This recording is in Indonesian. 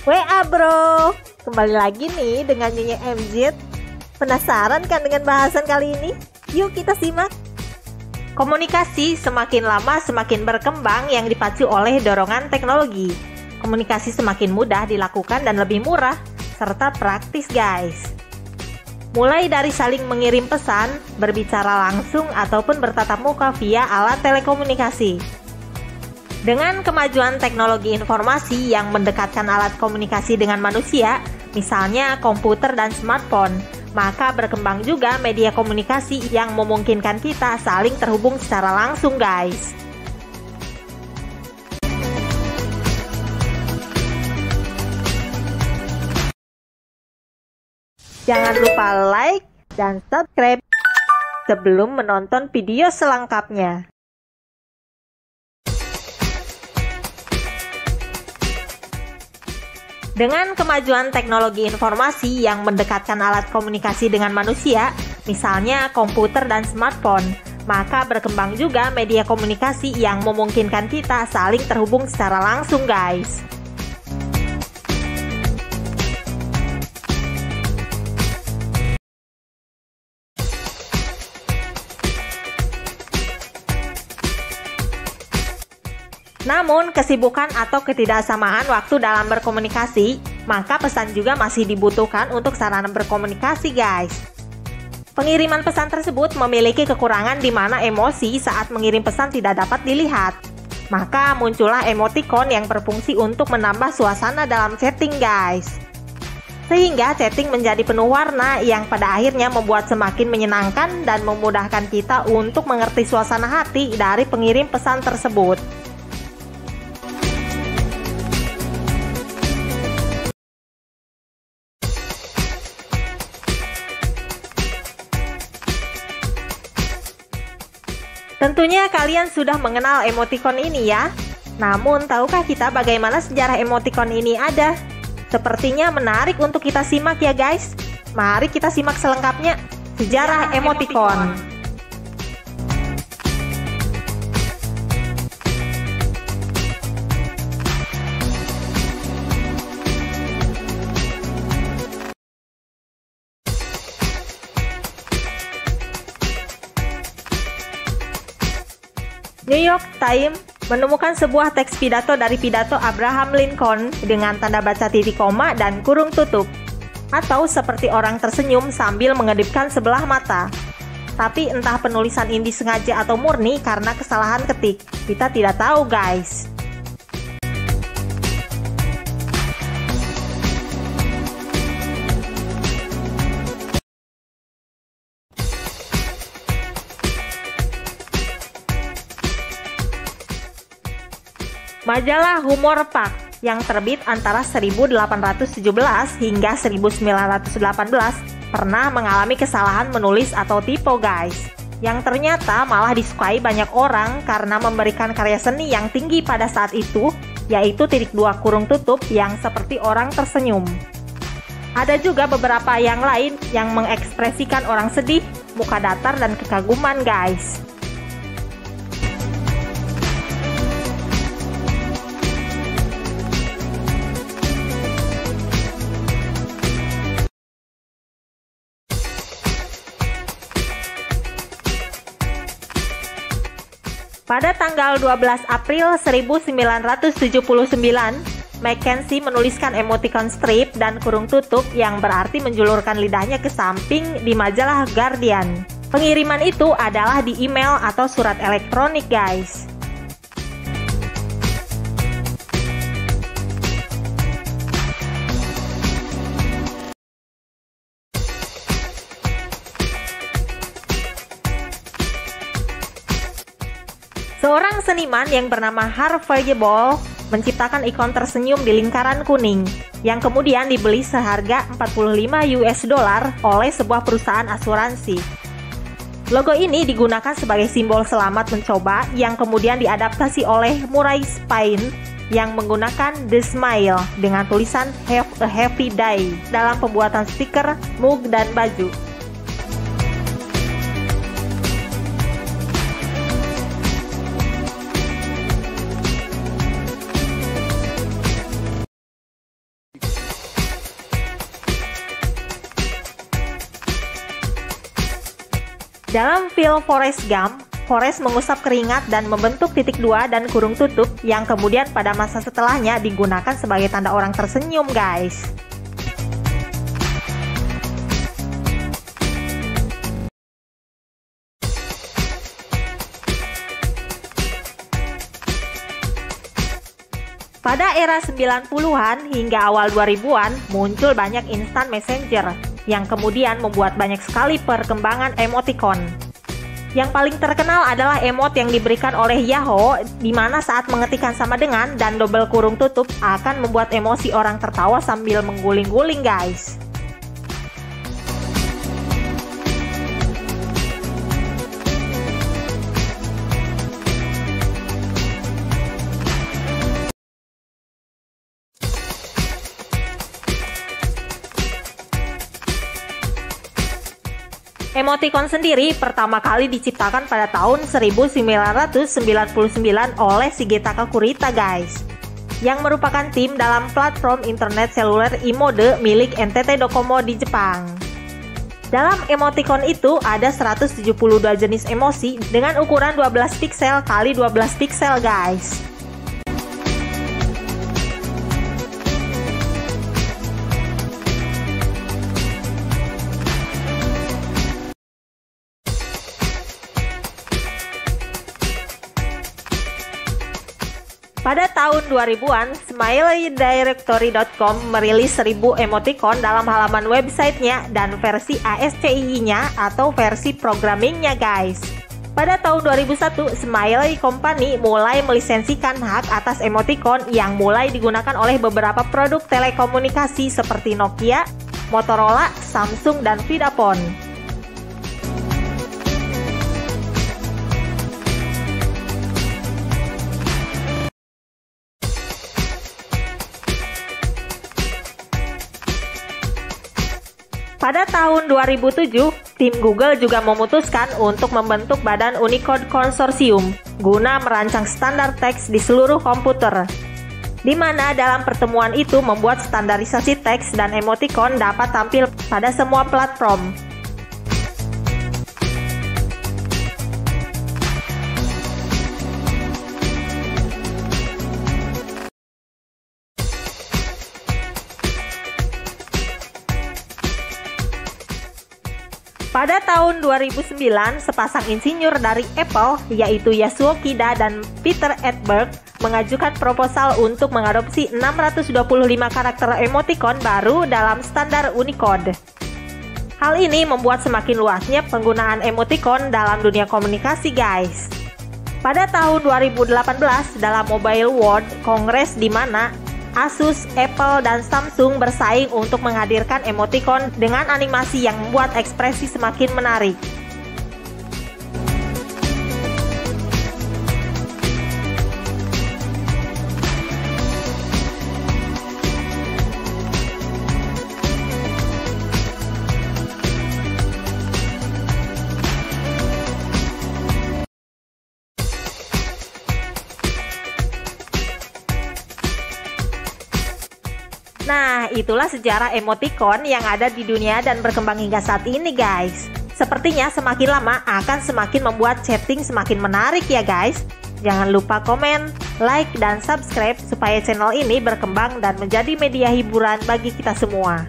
WA bro, kembali lagi nih dengan Nyonya MZ. Penasaran kan dengan bahasan kali ini? Yuk kita simak. Komunikasi semakin lama semakin berkembang yang dipacu oleh dorongan teknologi. Komunikasi semakin mudah dilakukan dan lebih murah, serta praktis guys. Mulai dari saling mengirim pesan, berbicara langsung, ataupun bertatap muka via alat telekomunikasi. Dengan kemajuan teknologi informasi yang mendekatkan alat komunikasi dengan manusia, misalnya komputer dan smartphone, maka berkembang juga media komunikasi yang memungkinkan kita saling terhubung secara langsung guys. Jangan lupa like dan subscribe sebelum menonton video selengkapnya. Dengan kemajuan teknologi informasi yang mendekatkan alat komunikasi dengan manusia, misalnya komputer dan smartphone, maka berkembang juga media komunikasi yang memungkinkan kita saling terhubung secara langsung guys. Namun, kesibukan atau ketidaksamaan waktu dalam berkomunikasi, maka pesan juga masih dibutuhkan untuk sarana berkomunikasi guys. Pengiriman pesan tersebut memiliki kekurangan di mana emosi saat mengirim pesan tidak dapat dilihat. Maka muncullah emoticon yang berfungsi untuk menambah suasana dalam chatting guys. Sehingga chatting menjadi penuh warna yang pada akhirnya membuat semakin menyenangkan dan memudahkan kita untuk mengerti suasana hati dari pengirim pesan tersebut. Tentunya kalian sudah mengenal emoticon ini ya. Namun tahukah kita bagaimana sejarah emoticon ini ada? Sepertinya menarik untuk kita simak ya guys. Mari kita simak selengkapnya sejarah emoticon. New York Times menemukan sebuah teks pidato dari pidato Abraham Lincoln dengan tanda baca titik koma dan kurung tutup, atau seperti orang tersenyum sambil mengedipkan sebelah mata. Tapi entah penulisan ini sengaja atau murni karena kesalahan ketik, kita tidak tahu guys. Majalah Humor Pak yang terbit antara 1817 hingga 1918 pernah mengalami kesalahan menulis atau typo guys, yang ternyata malah disukai banyak orang karena memberikan karya seni yang tinggi pada saat itu, yaitu titik dua kurung tutup yang seperti orang tersenyum. Ada juga beberapa yang lain yang mengekspresikan orang sedih, muka datar, dan kekaguman guys. Pada tanggal 12 April 1979, Mackenzie menuliskan emoticon strip dan kurung tutup yang berarti menjulurkan lidahnya ke samping di majalah Guardian. Pengiriman itu adalah di email atau surat elektronik guys. Seorang seniman yang bernama Harvey Ball menciptakan ikon tersenyum di lingkaran kuning yang kemudian dibeli seharga $45 oleh sebuah perusahaan asuransi. Logo ini digunakan sebagai simbol selamat mencoba yang kemudian diadaptasi oleh Murray Spain yang menggunakan The Smile dengan tulisan Have a Happy Day dalam pembuatan stiker, mug, dan baju. Dalam film Forrest Gump, Forrest mengusap keringat dan membentuk titik 2 dan kurung tutup yang kemudian pada masa setelahnya digunakan sebagai tanda orang tersenyum, guys. Pada era 90-an hingga awal 2000-an muncul banyak instant messenger yang kemudian membuat banyak sekali perkembangan emoticon. Yang paling terkenal adalah emot yang diberikan oleh Yahoo, di mana saat mengetikkan sama dengan dan double kurung tutup akan membuat emosi orang tertawa sambil mengguling-guling, guys. Emoticon sendiri pertama kali diciptakan pada tahun 1999 oleh Shigetaka Kurita, guys, yang merupakan tim dalam platform internet seluler e-mode milik NTT Docomo di Jepang. Dalam emoticon itu ada 172 jenis emosi dengan ukuran 12 piksel x 12 piksel, guys. Pada tahun 2000-an, SmileyDirectory.com merilis 1000 emoticon dalam halaman websitenya dan versi ASCII-nya atau versi programmingnya, guys. Pada tahun 2001, Smiley Company mulai melisensikan hak atas emoticon yang mulai digunakan oleh beberapa produk telekomunikasi seperti Nokia, Motorola, Samsung, dan Vodafone. Pada tahun 2007, tim Google juga memutuskan untuk membentuk Badan Unicode Consortium guna merancang standar teks di seluruh komputer, di mana dalam pertemuan itu membuat standarisasi teks dan emoticon dapat tampil pada semua platform. Pada tahun 2009, sepasang insinyur dari Apple, yaitu Yasuo Kida dan Peter Edberg, mengajukan proposal untuk mengadopsi 625 karakter emoticon baru dalam standar Unicode. Hal ini membuat semakin luasnya penggunaan emoticon dalam dunia komunikasi, guys. Pada tahun 2018, dalam Mobile World Congress di mana Asus, Apple, dan Samsung bersaing untuk menghadirkan emoticon dengan animasi yang membuat ekspresi semakin menarik. Nah, itulah sejarah emoticon yang ada di dunia dan berkembang hingga saat ini, guys. Sepertinya semakin lama akan semakin membuat chatting semakin menarik ya, guys. Jangan lupa komen, like, dan subscribe supaya channel ini berkembang dan menjadi media hiburan bagi kita semua.